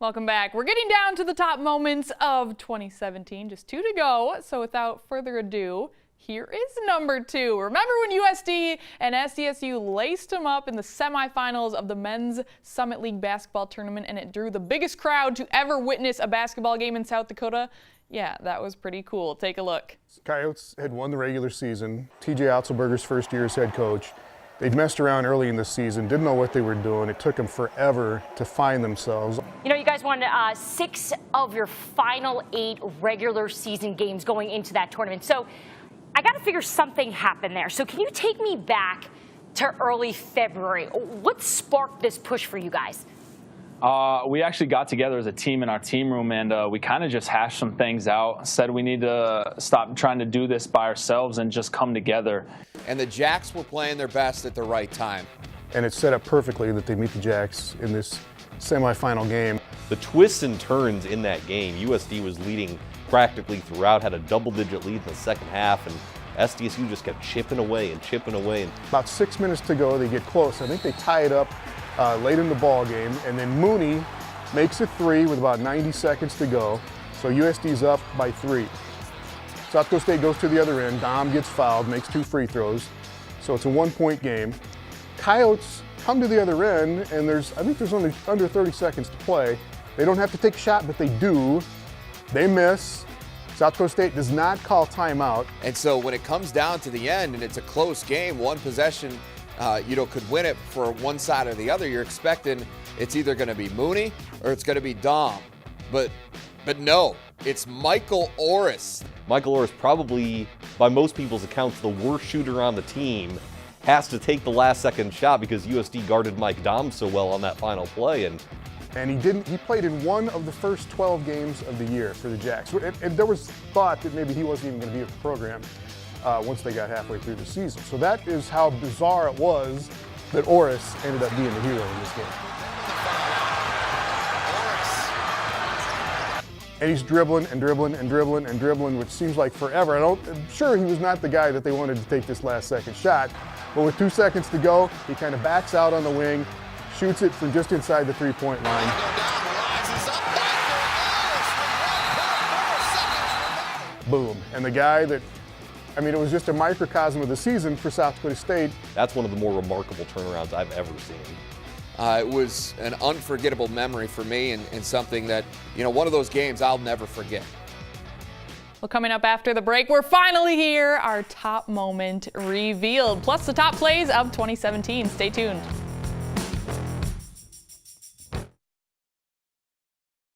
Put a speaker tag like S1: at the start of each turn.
S1: Welcome back. We're getting down to the top moments of 2017. Just 2 to go. So without further ado, here is number 2. Remember when USD and SDSU laced them up in the semifinals of the Men's Summit League basketball tournament, and it drew the biggest crowd to ever witness a basketball game in South Dakota? Yeah, that was pretty cool. Take a look.
S2: Coyotes had won the regular season. TJ Otzelberger's first year as head coach. They'd messed around early in the season, didn't know what they were doing. It took them forever to find themselves.
S3: You know, you guys won 6 of your final 8 regular season games going into that tournament. So I got to figure something happened there. So can you take me back to early February? What sparked this push for you guys?
S4: We actually got together as a team in our team room, and we kind of just hashed some things out, said we need to stop trying to do this by ourselves and just come together.
S5: And the Jacks were playing their best at the right time.
S2: And it's set up perfectly that they meet the Jacks in this semifinal game.
S6: The twists and turns in that game, USD was leading practically throughout, had a double-digit lead in the second half, and SDSU just kept chipping away and chipping away.
S2: About 6 minutes to go, they get close. I think they tie it up late in the ball game, and then Mooney makes a 3 with about 90 seconds to go. So USD's up by 3. South Dakota State goes to the other end. Dom gets fouled, makes 2 free throws. So it's a 1-point game. Coyotes come to the other end, and I think there's only under 30 seconds to play. They don't have to take a shot, but they do. They miss. South Dakota State does not call timeout.
S5: And so when it comes down to the end and it's a close game, one possession could win it for one side or the other, you're expecting it's either going to be Mooney or it's going to be Dom. But no, it's Michael Orris.
S6: Michael Orris, probably by most people's accounts the worst shooter on the team, has to take the last second shot because USD guarded Mike Dom so well on that final play.
S2: And he played in one of the first 12 games of the year for the Jacks. And there was thought that maybe he wasn't even going to be with the program once they got halfway through the season. So that is how bizarre it was that Orris ended up being the hero in this game. And he's dribbling and dribbling and dribbling and dribbling, which seems like forever. I'm sure he was not the guy that they wanted to take this last second shot, but with 2 seconds to go, he kind of backs out on the wing, shoots it from just inside the three-point line. Boom. And the guy that, it was just a microcosm of the season for South Dakota State.
S6: That's one of the more remarkable turnarounds I've ever seen.
S5: It was an unforgettable memory for me and something that, one of those games I'll never forget.
S1: Well, coming up after the break, we're finally here. Our top moment revealed, plus the top plays of 2017. Stay tuned.